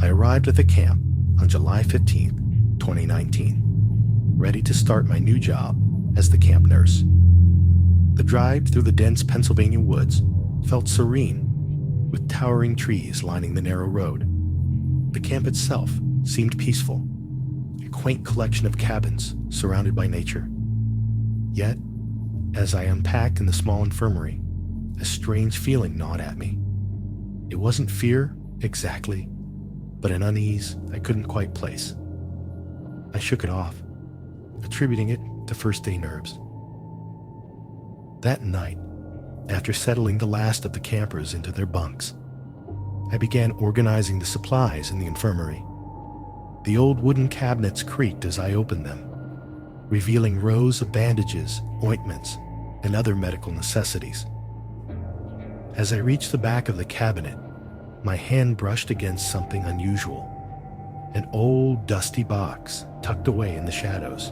I arrived at the camp on July 15th, 2019, ready to start my new job as the camp nurse. The drive through the dense Pennsylvania woods felt serene, with towering trees lining the narrow road. The camp itself seemed peaceful, a quaint collection of cabins surrounded by nature. Yet, as I unpacked in the small infirmary, a strange feeling gnawed at me. It wasn't fear, exactly, but an unease I couldn't quite place. I shook it off, attributing it to first-day nerves. That night, after settling the last of the campers into their bunks, I began organizing the supplies in the infirmary. The old wooden cabinets creaked as I opened them, revealing rows of bandages, ointments, and other medical necessities. As I reached the back of the cabinet, my hand brushed against something unusual, an old dusty box tucked away in the shadows.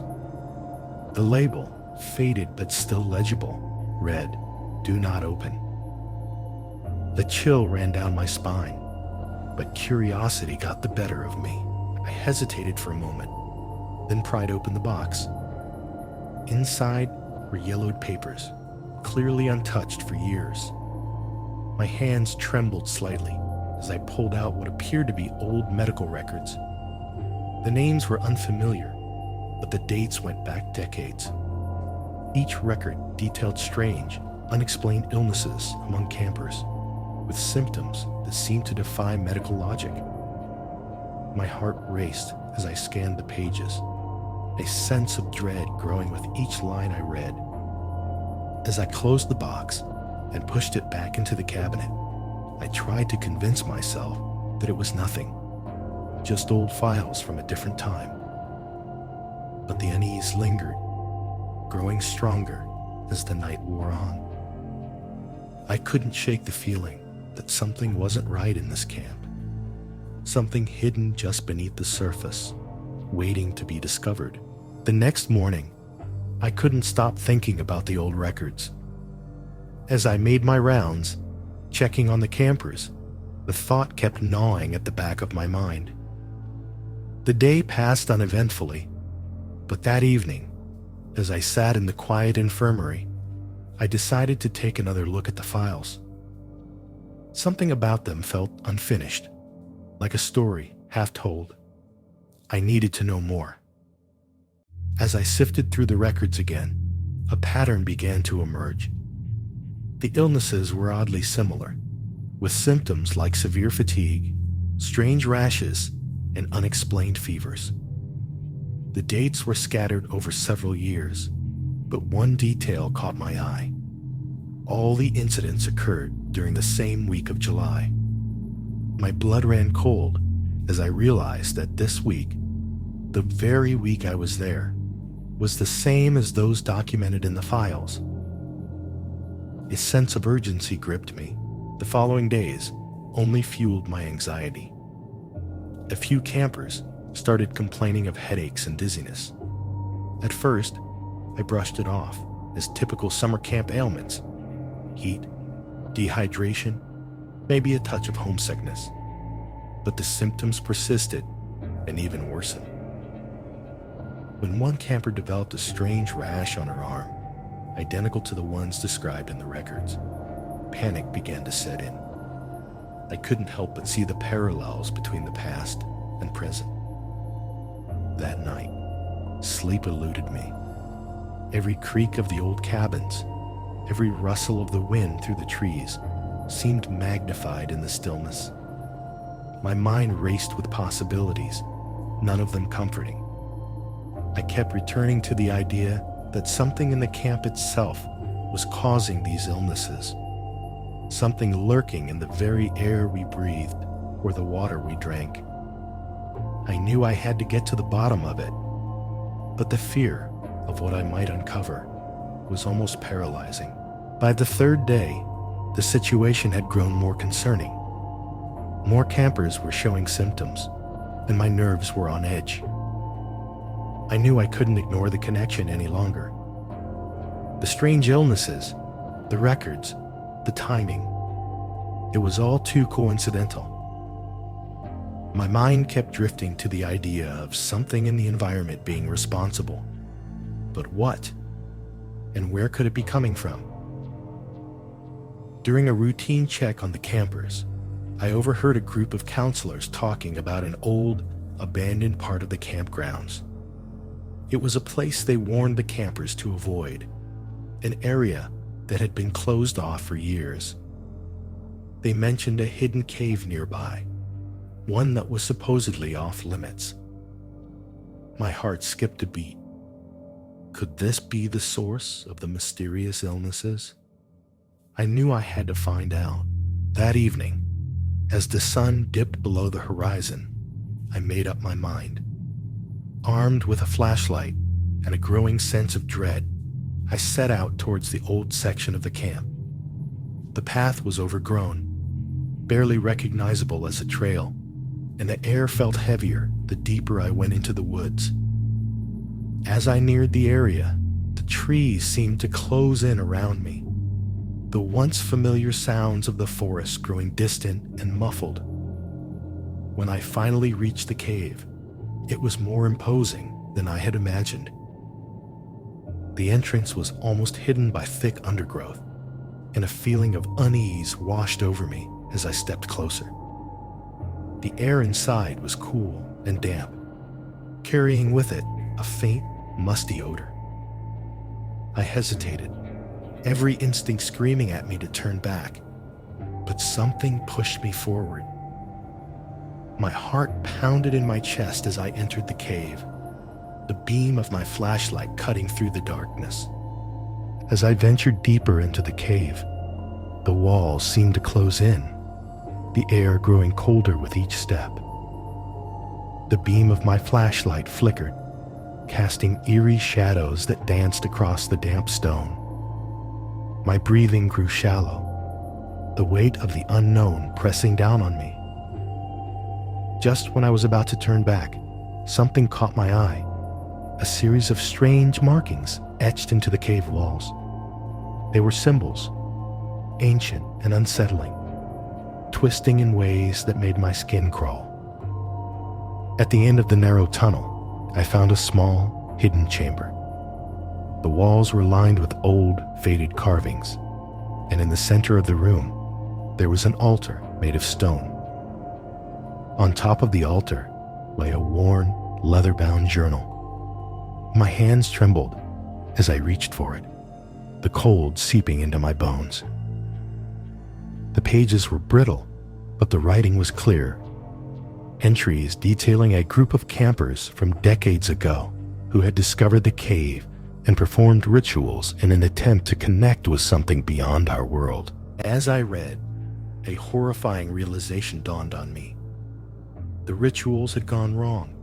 The label, faded but still legible, read, "Do not open." A chill ran down my spine, but curiosity got the better of me. I hesitated for a moment, then pried open the box. Inside were yellowed papers, clearly untouched for years. My hands trembled slightly as I pulled out what appeared to be old medical records. The names were unfamiliar, but the dates went back decades. Each record detailed strange, unexplained illnesses among campers, with symptoms that seemed to defy medical logic. My heart raced as I scanned the pages, a sense of dread growing with each line I read. As I closed the box and pushed it back into the cabinet, I tried to convince myself that it was nothing, just old files from a different time. But the unease lingered, growing stronger as the night wore on. I couldn't shake the feeling that something wasn't right in this camp, something hidden just beneath the surface, waiting to be discovered. The next morning, I couldn't stop thinking about the old records. As I made my rounds, checking on the campers, the thought kept gnawing at the back of my mind. The day passed uneventfully, but that evening, as I sat in the quiet infirmary, I decided to take another look at the files. Something about them felt unfinished, like a story half told. I needed to know more. As I sifted through the records again, a pattern began to emerge. The illnesses were oddly similar, with symptoms like severe fatigue, strange rashes, and unexplained fevers. The dates were scattered over several years, but one detail caught my eye. All the incidents occurred during the same week of July. My blood ran cold as I realized that this week, the very week I was there, was the same as those documented in the files. A sense of urgency gripped me. The following days only fueled my anxiety. A few campers started complaining of headaches and dizziness. At first, I brushed it off as typical summer camp ailments: heat, dehydration, maybe a touch of homesickness. But the symptoms persisted and even worsened. When one camper developed a strange rash on her arm, identical to the ones described in the records, panic began to set in. I couldn't help but see the parallels between the past and present. That night, sleep eluded me. Every creak of the old cabins, every rustle of the wind through the trees seemed magnified in the stillness. My mind raced with possibilities, none of them comforting. I kept returning to the idea that something in the camp itself was causing these illnesses, something lurking in the very air we breathed or the water we drank. I knew I had to get to the bottom of it, but the fear of what I might uncover was almost paralyzing. By the third day, the situation had grown more concerning. More campers were showing symptoms, and my nerves were on edge. I knew I couldn't ignore the connection any longer. The strange illnesses, the records, the timing, it was all too coincidental. My mind kept drifting to the idea of something in the environment being responsible. But what? And where could it be coming from? During a routine check on the campers, I overheard a group of counselors talking about an old, abandoned part of the campgrounds. It was a place they warned the campers to avoid, an area that had been closed off for years. They mentioned a hidden cave nearby, one that was supposedly off limits. My heart skipped a beat. Could this be the source of the mysterious illnesses? I knew I had to find out. That evening, as the sun dipped below the horizon, I made up my mind. Armed with a flashlight and a growing sense of dread, I set out towards the old section of the camp. The path was overgrown, barely recognizable as a trail, and the air felt heavier the deeper I went into the woods. As I neared the area, the trees seemed to close in around me, the once familiar sounds of the forest growing distant and muffled. When I finally reached the cave, it was more imposing than I had imagined. The entrance was almost hidden by thick undergrowth, and a feeling of unease washed over me as I stepped closer. The air inside was cool and damp, carrying with it a faint, musty odor. I hesitated, every instinct screaming at me to turn back, but something pushed me forward. My heart pounded in my chest as I entered the cave, the beam of my flashlight cutting through the darkness. As I ventured deeper into the cave, the walls seemed to close in, the air growing colder with each step. The beam of my flashlight flickered, casting eerie shadows that danced across the damp stone. My breathing grew shallow, the weight of the unknown pressing down on me. Just when I was about to turn back, something caught my eye, a series of strange markings etched into the cave walls. They were symbols, ancient and unsettling, twisting in ways that made my skin crawl. At the end of the narrow tunnel, I found a small, hidden chamber. The walls were lined with old, faded carvings, and in the center of the room, there was an altar made of stone. On top of the altar lay a worn, leather-bound journal. My hands trembled as I reached for it, the cold seeping into my bones. The pages were brittle, but the writing was clear. Entries detailing a group of campers from decades ago who had discovered the cave and performed rituals in an attempt to connect with something beyond our world. As I read, a horrifying realization dawned on me. The rituals had gone wrong,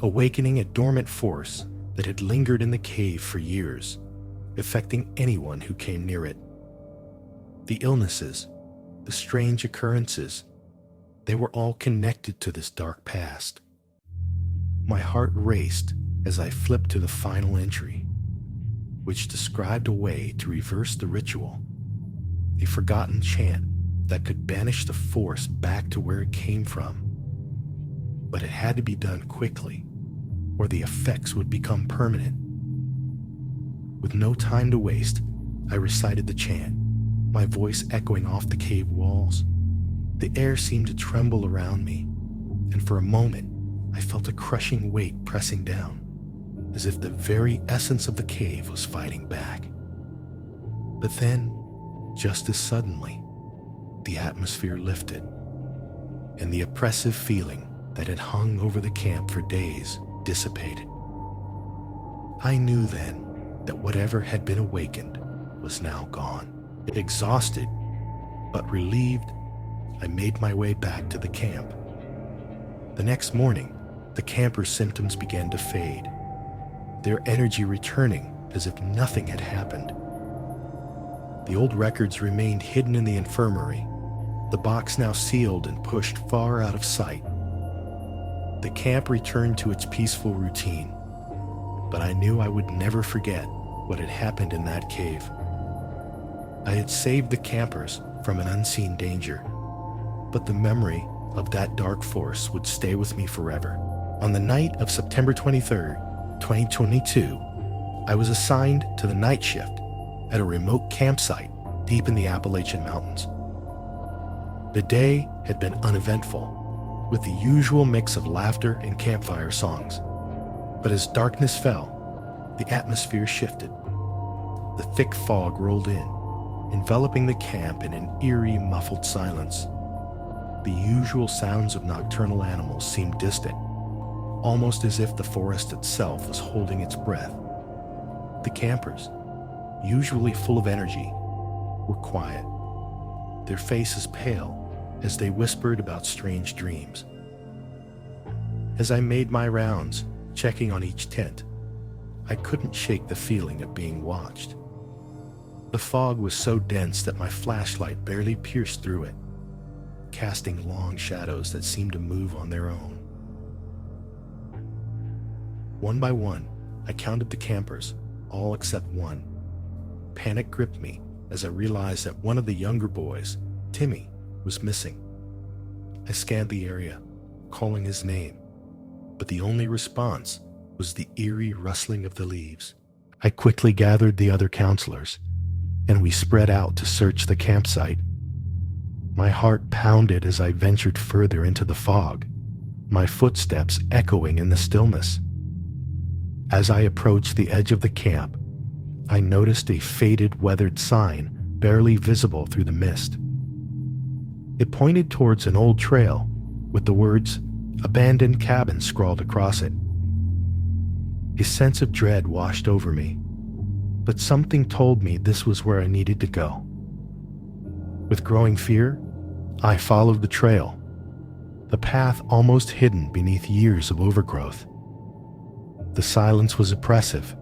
awakening a dormant force that had lingered in the cave for years, affecting anyone who came near it. The illnesses, the strange occurrences, they were all connected to this dark past. My heart raced as I flipped to the final entry, which described a way to reverse the ritual, a forgotten chant that could banish the force back to where it came from. But it had to be done quickly, or the effects would become permanent. With no time to waste, I recited the chant, my voice echoing off the cave walls. The air seemed to tremble around me, and for a moment, I felt a crushing weight pressing down, as if the very essence of the cave was fighting back. But then, just as suddenly, the atmosphere lifted, and the oppressive feeling that had hung over the camp for days dissipated. I knew then that whatever had been awakened was now gone. Exhausted, but relieved, I made my way back to the camp. The next morning, the campers' symptoms began to fade, their energy returning as if nothing had happened. The old records remained hidden in the infirmary, the box now sealed and pushed far out of sight. The camp returned to its peaceful routine, but I knew I would never forget what had happened in that cave. I had saved the campers from an unseen danger, but the memory of that dark force would stay with me forever. On the night of September 23rd, 2022, I was assigned to the night shift at a remote campsite deep in the Appalachian Mountains. The day had been uneventful, with the usual mix of laughter and campfire songs. But as darkness fell, the atmosphere shifted. The thick fog rolled in, enveloping the camp in an eerie, muffled silence. The usual sounds of nocturnal animals seemed distant, almost as if the forest itself was holding its breath. The campers, usually full of energy, were quiet, their faces pale as they whispered about strange dreams. As I made my rounds, checking on each tent, I couldn't shake the feeling of being watched. The fog was so dense that my flashlight barely pierced through it, casting long shadows that seemed to move on their own. One by one, I counted the campers, all except one. Panic gripped me as I realized that one of the younger boys, Timmy, was missing. I scanned the area, calling his name, but the only response was the eerie rustling of the leaves. I quickly gathered the other counselors, and we spread out to search the campsite. My heart pounded as I ventured further into the fog, my footsteps echoing in the stillness. As I approached the edge of the camp, I noticed a faded, weathered sign barely visible through the mist. It pointed towards an old trail with the words "Abandoned Cabin" scrawled across it. A sense of dread washed over me, but something told me this was where I needed to go. With growing fear, I followed the trail, the path almost hidden beneath years of overgrowth. The silence was oppressive,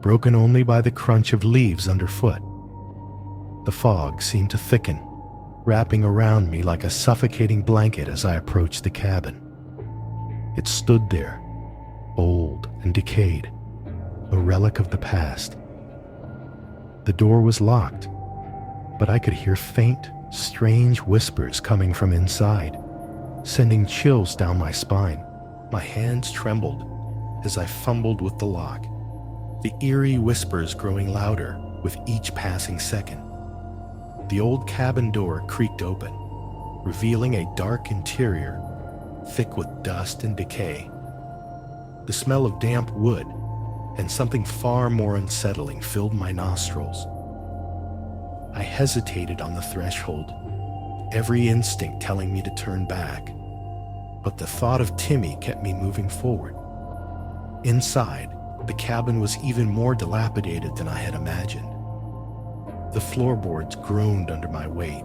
broken only by the crunch of leaves underfoot. The fog seemed to thicken, wrapping around me like a suffocating blanket as I approached the cabin. It stood there, old and decayed, a relic of the past. The door was locked, but I could hear faint, strange whispers coming from inside, sending chills down my spine. My hands trembled as I fumbled with the lock, the eerie whispers growing louder with each passing second. The old cabin door creaked open, revealing a dark interior, thick with dust and decay. The smell of damp wood and something far more unsettling filled my nostrils. I hesitated on the threshold, every instinct telling me to turn back, but the thought of Timmy kept me moving forward. Inside, the cabin was even more dilapidated than I had imagined. The floorboards groaned under my weight,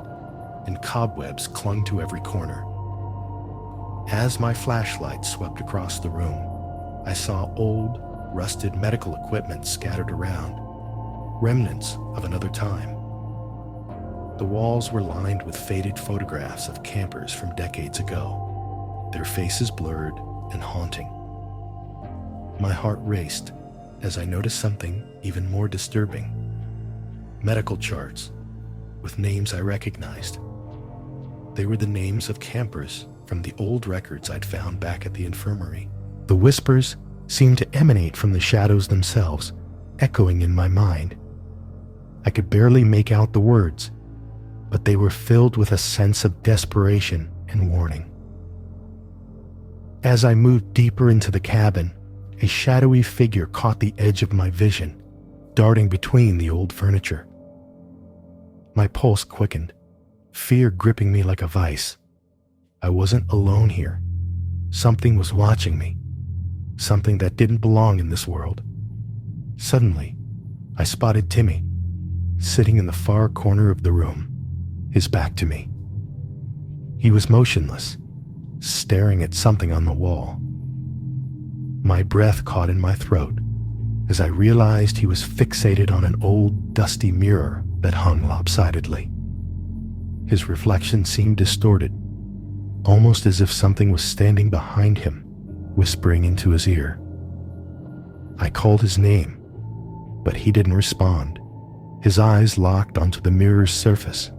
and cobwebs clung to every corner. As my flashlight swept across the room, I saw old, rusted medical equipment scattered around, remnants of another time. The walls were lined with faded photographs of campers from decades ago, their faces blurred and haunting. My heart raced as I noticed something even more disturbing. Medical charts with names I recognized. They were the names of campers from the old records I'd found back at the infirmary. The whispers seemed to emanate from the shadows themselves, echoing in my mind. I could barely make out the words, but they were filled with a sense of desperation and warning. As I moved deeper into the cabin, a shadowy figure caught the edge of my vision, darting between the old furniture. My pulse quickened, fear gripping me like a vice. I wasn't alone here. Something was watching me, something that didn't belong in this world. Suddenly, I spotted Timmy, sitting in the far corner of the room, his back to me. He was motionless, staring at something on the wall. My breath caught in my throat as I realized he was fixated on an old, dusty mirror that hung lopsidedly. His reflection seemed distorted, almost as if something was standing behind him, whispering into his ear. I called his name, but he didn't respond. His eyes locked onto the mirror's surface,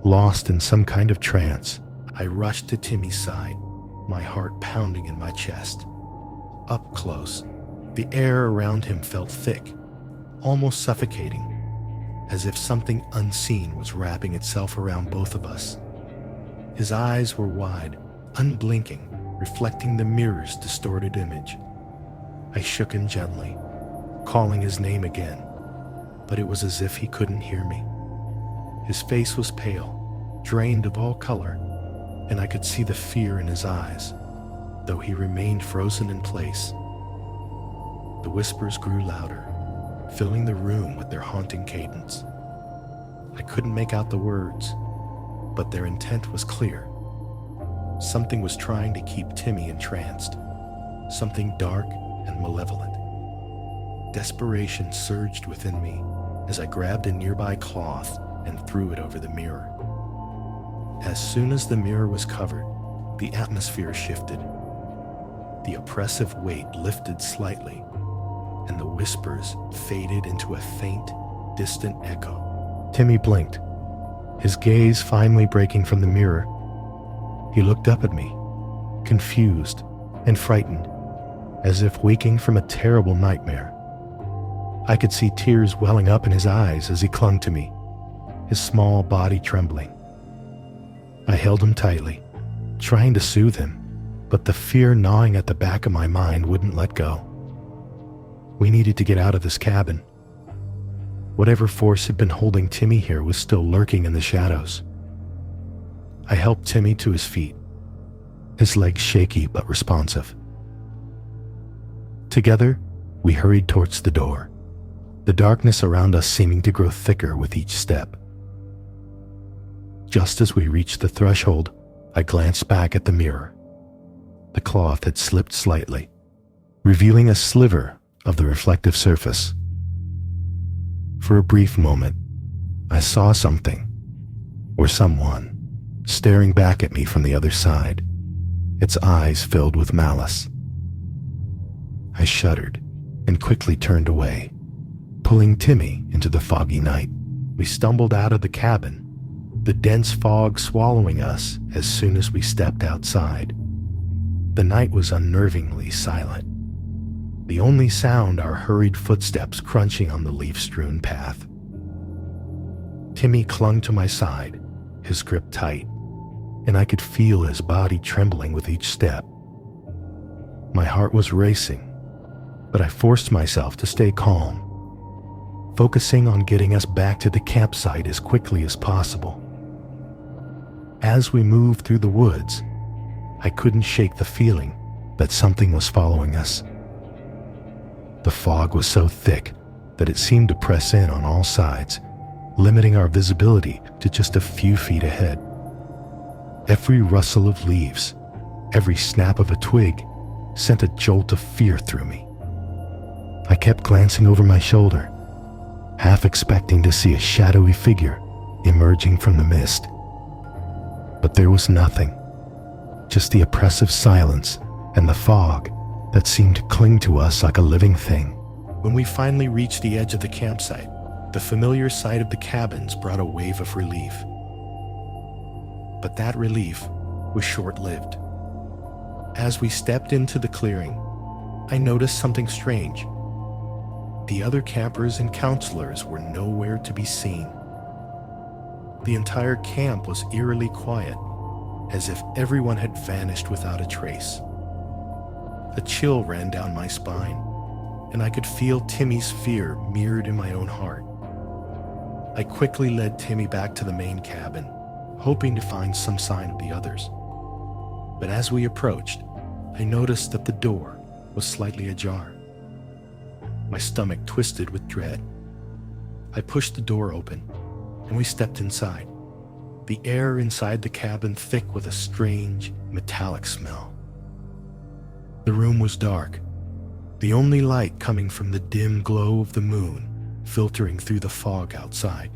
lost in some kind of trance. I rushed to Timmy's side, my heart pounding in my chest. Up close, the air around him felt thick, almost suffocating, as if something unseen was wrapping itself around both of us. His eyes were wide, unblinking, reflecting the mirror's distorted image. I shook him gently, calling his name again, but it was as if he couldn't hear me. His face was pale, drained of all color, and I could see the fear in his eyes, though he remained frozen in place. The whispers grew louder, filling the room with their haunting cadence. I couldn't make out the words, but their intent was clear. Something was trying to keep Timmy entranced, something dark and malevolent. Desperation surged within me as I grabbed a nearby cloth and threw it over the mirror. As soon as the mirror was covered, the atmosphere shifted. The oppressive weight lifted slightly, and the whispers faded into a faint, distant echo. Timmy blinked, his gaze finally breaking from the mirror. He looked up at me, confused and frightened, as if waking from a terrible nightmare. I could see tears welling up in his eyes as he clung to me, his small body trembling. I held him tightly, trying to soothe him, but the fear gnawing at the back of my mind wouldn't let go. We needed to get out of this cabin. Whatever force had been holding Timmy here was still lurking in the shadows. I helped Timmy to his feet, his legs shaky but responsive. Together, we hurried towards the door, the darkness around us seeming to grow thicker with each step. Just as we reached the threshold, I glanced back at the mirror. The cloth had slipped slightly, revealing a sliver of the reflective surface. For a brief moment, I saw something, or someone, staring back at me from the other side, its eyes filled with malice. I shuddered and quickly turned away, pulling Timmy into the foggy night. We stumbled out of the cabin, the dense fog swallowing us as soon as we stepped outside. The night was unnervingly silent, the only sound our hurried footsteps crunching on the leaf-strewn path. Timmy clung to my side, his grip tight, and I could feel his body trembling with each step. My heart was racing, but I forced myself to stay calm, focusing on getting us back to the campsite as quickly as possible. As we moved through the woods, I couldn't shake the feeling that something was following us. The fog was so thick that it seemed to press in on all sides, limiting our visibility to just a few feet ahead. Every rustle of leaves, every snap of a twig, sent a jolt of fear through me. I kept glancing over my shoulder, half expecting to see a shadowy figure emerging from the mist. But there was nothing, just the oppressive silence and the fog that seemed to cling to us like a living thing. When we finally reached the edge of the campsite, the familiar sight of the cabins brought a wave of relief. But that relief was short-lived. As we stepped into the clearing, I noticed something strange. The other campers and counselors were nowhere to be seen. The entire camp was eerily quiet, as if everyone had vanished without a trace. A chill ran down my spine, and I could feel Timmy's fear mirrored in my own heart. I quickly led Timmy back to the main cabin, hoping to find some sign of the others. But as we approached, I noticed that the door was slightly ajar. My stomach twisted with dread. I pushed the door open, and we stepped inside, the air inside the cabin thick with a strange, metallic smell. The room was dark, the only light coming from the dim glow of the moon filtering through the fog outside.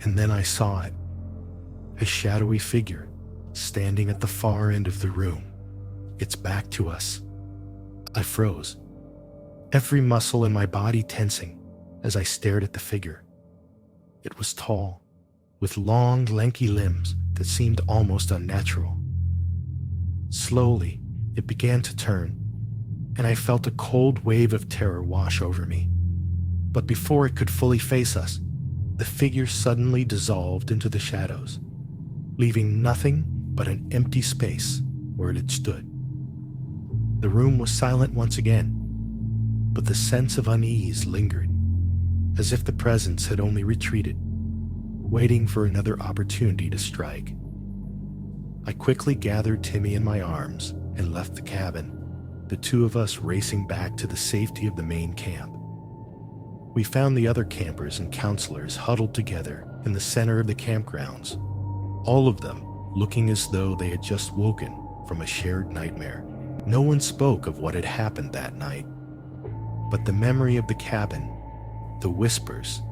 And then I saw it, a shadowy figure standing at the far end of the room, its back to us. I froze, every muscle in my body tensing as I stared at the figure. It was tall, with long, lanky limbs that seemed almost unnatural. Slowly, it began to turn, and I felt a cold wave of terror wash over me. But before it could fully face us, the figure suddenly dissolved into the shadows, leaving nothing but an empty space where it had stood. The room was silent once again, but the sense of unease lingered, as if the presence had only retreated, waiting for another opportunity to strike. I quickly gathered Timmy in my arms and left the cabin, the two of us racing back to the safety of the main camp. We found the other campers and counselors huddled together in the center of the campgrounds, all of them looking as though they had just woken from a shared nightmare. No one spoke of what had happened that night, but the memory of the cabin, the whispers,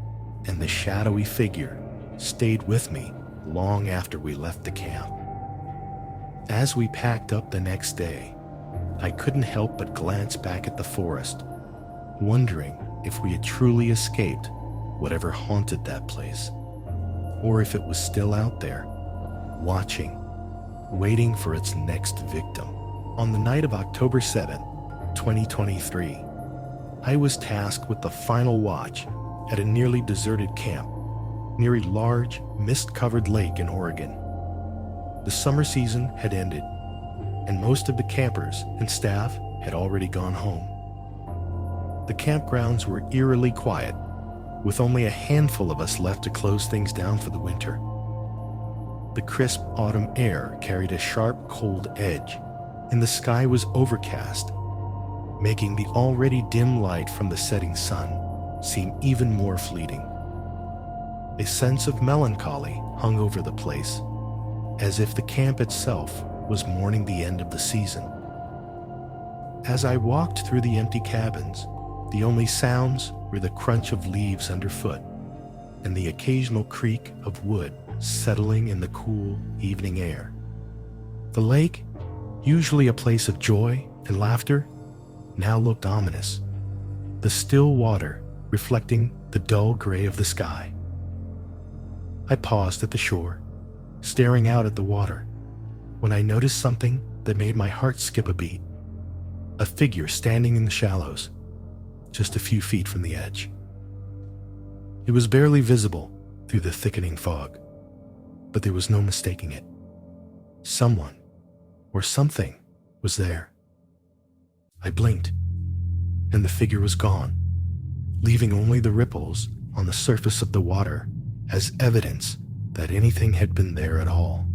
and the shadowy figure stayed with me long after we left the camp. As we packed up the next day, I couldn't help but glance back at the forest, wondering if we had truly escaped whatever haunted that place, or if it was still out there, watching, waiting for its next victim. On the night of October 7, 2023, I was tasked with the final watch at a nearly deserted camp near a large, mist-covered lake in Oregon. The summer season had ended, and most of the campers and staff had already gone home. The campgrounds were eerily quiet, with only a handful of us left to close things down for the winter. The crisp autumn air carried a sharp, cold edge, and the sky was overcast, making the already dim light from the setting sun seem even more fleeting. A sense of melancholy hung over the place, as if the camp itself was mourning the end of the season. As I walked through the empty cabins, the only sounds were the crunch of leaves underfoot and the occasional creak of wood settling in the cool evening air. The lake, usually a place of joy and laughter, now looked ominous, the still water reflecting the dull gray of the sky. I paused at the shore, staring out at the water, when I noticed something that made my heart skip a beat. A figure standing in the shallows, just a few feet from the edge. It was barely visible through the thickening fog, but there was no mistaking it. Someone, or something, was there. I blinked, and the figure was gone, leaving only the ripples on the surface of the water as evidence that anything had been there at all.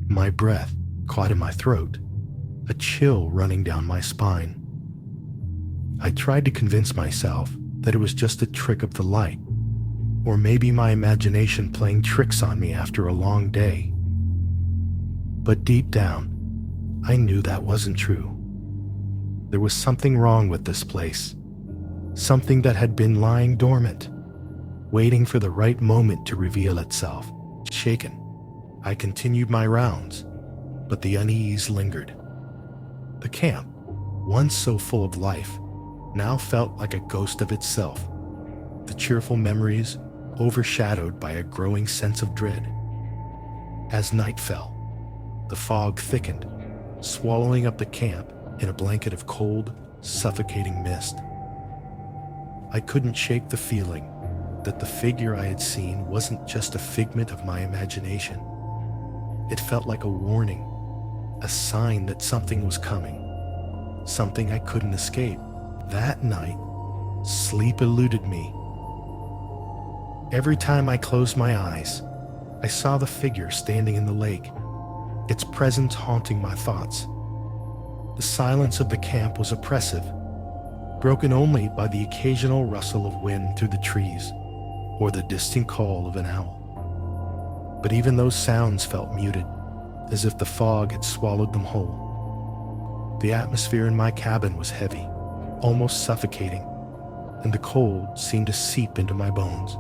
My breath caught in my throat, a chill running down my spine. I tried to convince myself that it was just a trick of the light, or maybe my imagination playing tricks on me after a long day. But deep down, I knew that wasn't true. There was something wrong with this place, something that had been lying dormant, waiting for the right moment to reveal itself. Shaken, I continued my rounds, but the unease lingered. The camp, once so full of life, now felt like a ghost of itself, the cheerful memories overshadowed by a growing sense of dread. As night fell, the fog thickened, swallowing up the camp in a blanket of cold, suffocating mist. I couldn't shake the feeling that the figure I had seen wasn't just a figment of my imagination. It felt like a warning, a sign that something was coming, something I couldn't escape. That night, sleep eluded me. Every time I closed my eyes, I saw the figure standing in the lake, its presence haunting my thoughts. The silence of the camp was oppressive, broken only by the occasional rustle of wind through the trees or the distant call of an owl. But even those sounds felt muted, as if the fog had swallowed them whole. The atmosphere in my cabin was heavy, almost suffocating, and the cold seemed to seep into my bones.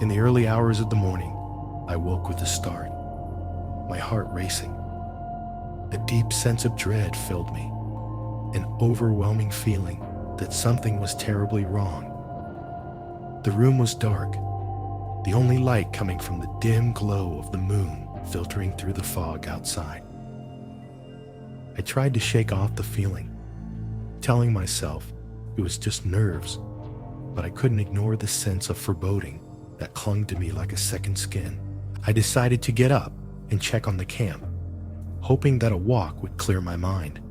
In the early hours of the morning, I woke with a start, my heart racing. A deep sense of dread filled me, an overwhelming feeling that something was terribly wrong. The room was dark, the only light coming from the dim glow of the moon filtering through the fog outside. I tried to shake off the feeling, telling myself it was just nerves, but I couldn't ignore the sense of foreboding that clung to me like a second skin. I decided to get up and check on the camp, hoping that a walk would clear my mind.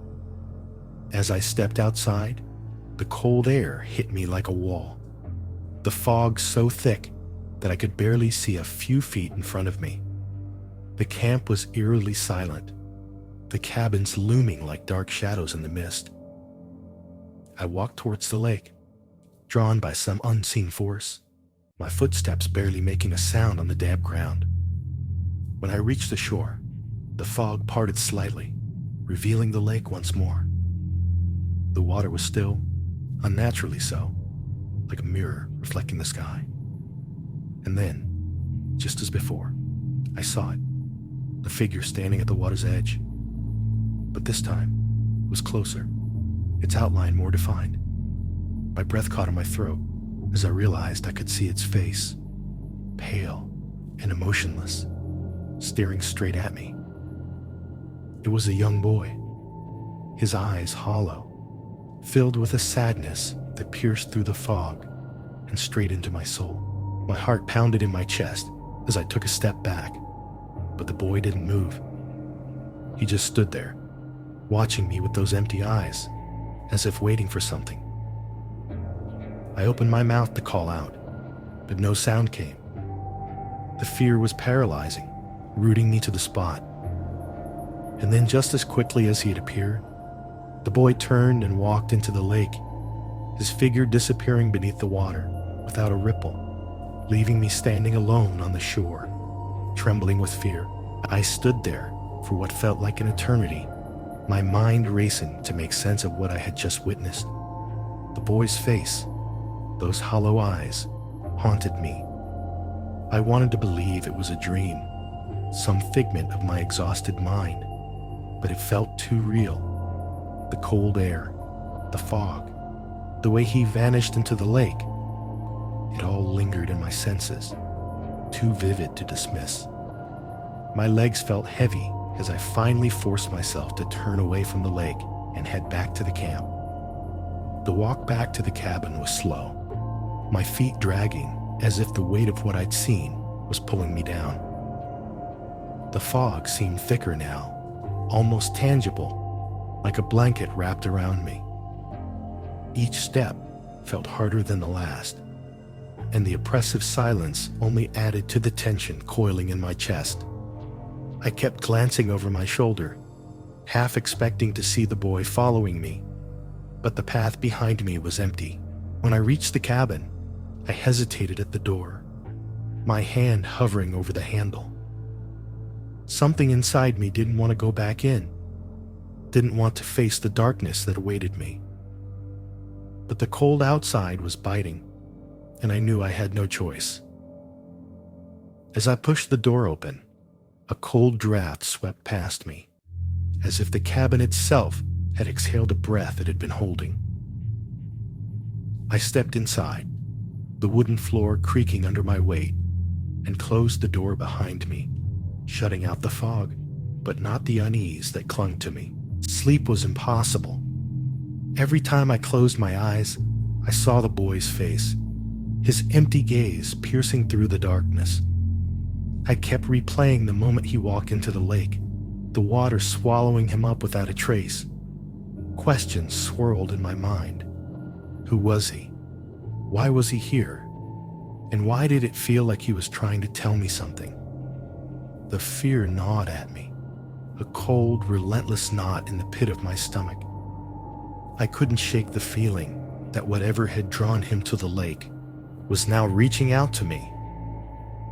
As I stepped outside, the cold air hit me like a wall, the fog so thick that I could barely see a few feet in front of me. The camp was eerily silent, the cabins looming like dark shadows in the mist. I walked towards the lake, drawn by some unseen force, my footsteps barely making a sound on the damp ground. When I reached the shore, the fog parted slightly, revealing the lake once more. The water was still, unnaturally so, like a mirror reflecting the sky. And then, just as before, I saw it, the figure standing at the water's edge. But this time, it was closer, its outline more defined. My breath caught in my throat as I realized I could see its face, pale and emotionless, staring straight at me. It was a young boy, his eyes hollow, filled with a sadness that pierced through the fog and straight into my soul. My heart pounded in my chest as I took a step back, but the boy didn't move. He just stood there, watching me with those empty eyes, as if waiting for something. I opened my mouth to call out, but no sound came. The fear was paralyzing, rooting me to the spot. And then just as quickly as he had appeared, the boy turned and walked into the lake, his figure disappearing beneath the water without a ripple, leaving me standing alone on the shore, trembling with fear. I stood there for what felt like an eternity, my mind racing to make sense of what I had just witnessed. The boy's face, those hollow eyes, haunted me. I wanted to believe it was a dream, some figment of my exhausted mind, but it felt too real. The cold air, the fog, the way he vanished into the lake, it all lingered in my senses, too vivid to dismiss. My legs felt heavy as I finally forced myself to turn away from the lake and head back to the camp. The walk back to the cabin was slow, my feet dragging as if the weight of what I'd seen was pulling me down. The fog seemed thicker now, almost tangible, like a blanket wrapped around me. Each step felt harder than the last, and the oppressive silence only added to the tension coiling in my chest. I kept glancing over my shoulder, half expecting to see the boy following me, but the path behind me was empty. When I reached the cabin, I hesitated at the door, my hand hovering over the handle. Something inside me didn't want to go back in, didn't want to face the darkness that awaited me. But the cold outside was biting, and I knew I had no choice. As I pushed the door open, a cold draft swept past me, as if the cabin itself had exhaled a breath it had been holding. I stepped inside, the wooden floor creaking under my weight, and closed the door behind me, shutting out the fog, but not the unease that clung to me. Sleep was impossible. Every time I closed my eyes, I saw the boy's face, his empty gaze piercing through the darkness. I kept replaying the moment he walked into the lake, the water swallowing him up without a trace. Questions swirled in my mind. Who was he? Why was he here? And why did it feel like he was trying to tell me something? The fear gnawed at me, a cold, relentless knot in the pit of my stomach. I couldn't shake the feeling that whatever had drawn him to the lake was now reaching out to me,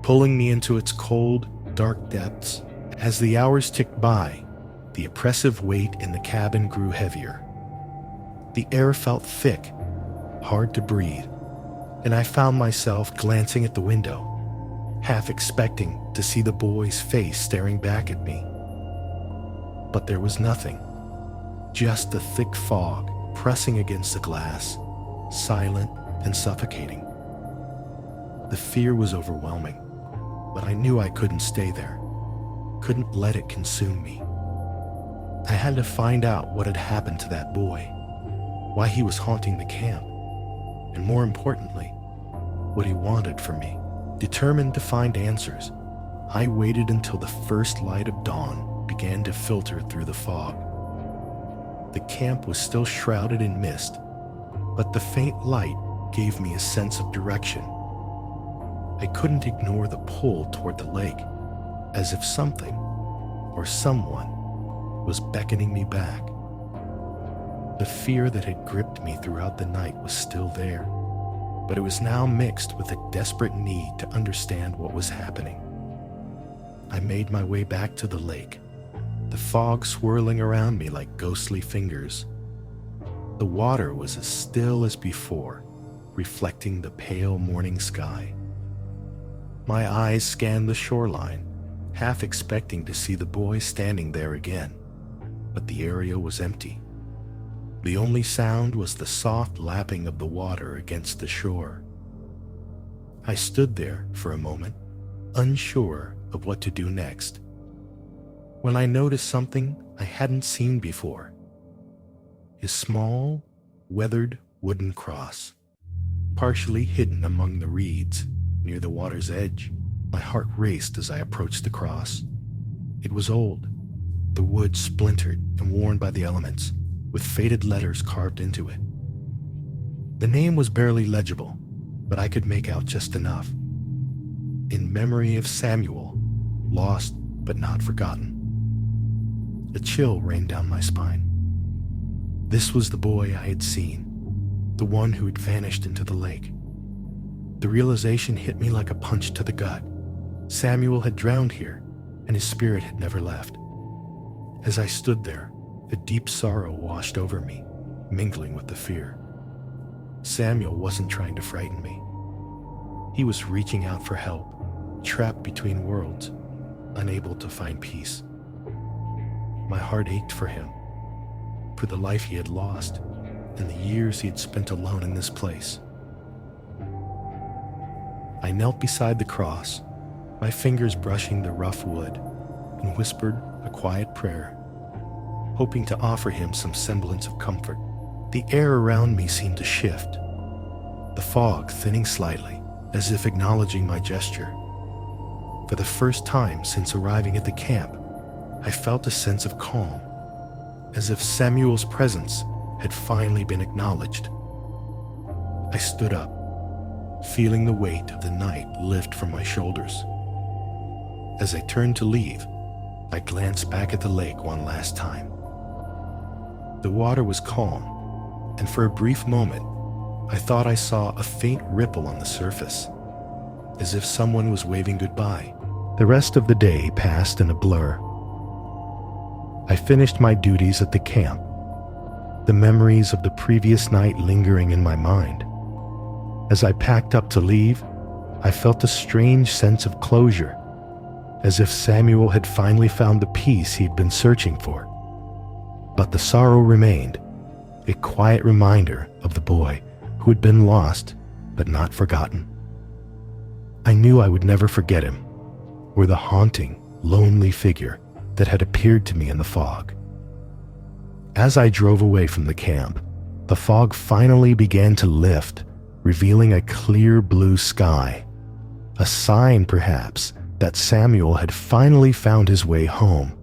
pulling me into its cold, dark depths. As the hours ticked by, the oppressive weight in the cabin grew heavier. The air felt thick, hard to breathe, and I found myself glancing at the window, half expecting to see the boy's face staring back at me. But there was nothing, just the thick fog pressing against the glass, silent and suffocating. The fear was overwhelming, but I knew I couldn't stay there, couldn't let it consume me. I had to find out what had happened to that boy, why he was haunting the camp, and more importantly, what he wanted from me. Determined to find answers, I waited until the first light of dawn began to filter through the fog. The camp was still shrouded in mist, but the faint light gave me a sense of direction. I couldn't ignore the pull toward the lake, as if something or someone was beckoning me back. The fear that had gripped me throughout the night was still there, but it was now mixed with a desperate need to understand what was happening. I made my way back to the lake, the fog swirling around me like ghostly fingers. The water was as still as before, reflecting the pale morning sky. My eyes scanned the shoreline, half expecting to see the boy standing there again, but the area was empty. The only sound was the soft lapping of the water against the shore. I stood there for a moment, unsure of what to do next, when I noticed something I hadn't seen before. A small, weathered wooden cross, partially hidden among the reeds near the water's edge. My heart raced as I approached the cross. It was old, the wood splintered and worn by the elements, with faded letters carved into it. The name was barely legible, but I could make out just enough. In memory of Samuel, lost but not forgotten. A chill ran down my spine. This was the boy I had seen, the one who had vanished into the lake. The realization hit me like a punch to the gut. Samuel had drowned here, and his spirit had never left. As I stood there, a deep sorrow washed over me, mingling with the fear. Samuel wasn't trying to frighten me. He was reaching out for help, trapped between worlds, unable to find peace. My heart ached for him, for the life he had lost, and the years he had spent alone in this place. I knelt beside the cross, my fingers brushing the rough wood, and whispered a quiet prayer, hoping to offer him some semblance of comfort. The air around me seemed to shift, the fog thinning slightly, as if acknowledging my gesture. For the first time since arriving at the camp, I felt a sense of calm, as if Samuel's presence had finally been acknowledged. I stood up, feeling the weight of the night lift from my shoulders. As I turned to leave, I glanced back at the lake one last time. The water was calm, and for a brief moment, I thought I saw a faint ripple on the surface, as if someone was waving goodbye. The rest of the day passed in a blur. I finished my duties at the camp, the memories of the previous night lingering in my mind. As I packed up to leave, I felt a strange sense of closure, as if Samuel had finally found the peace he'd been searching for. But the sorrow remained, a quiet reminder of the boy who had been lost but not forgotten. I knew I would never forget him, or the haunting, lonely figure that had appeared to me in the fog. As I drove away from the camp, the fog finally began to lift, revealing a clear blue sky, a sign perhaps that Samuel had finally found his way home.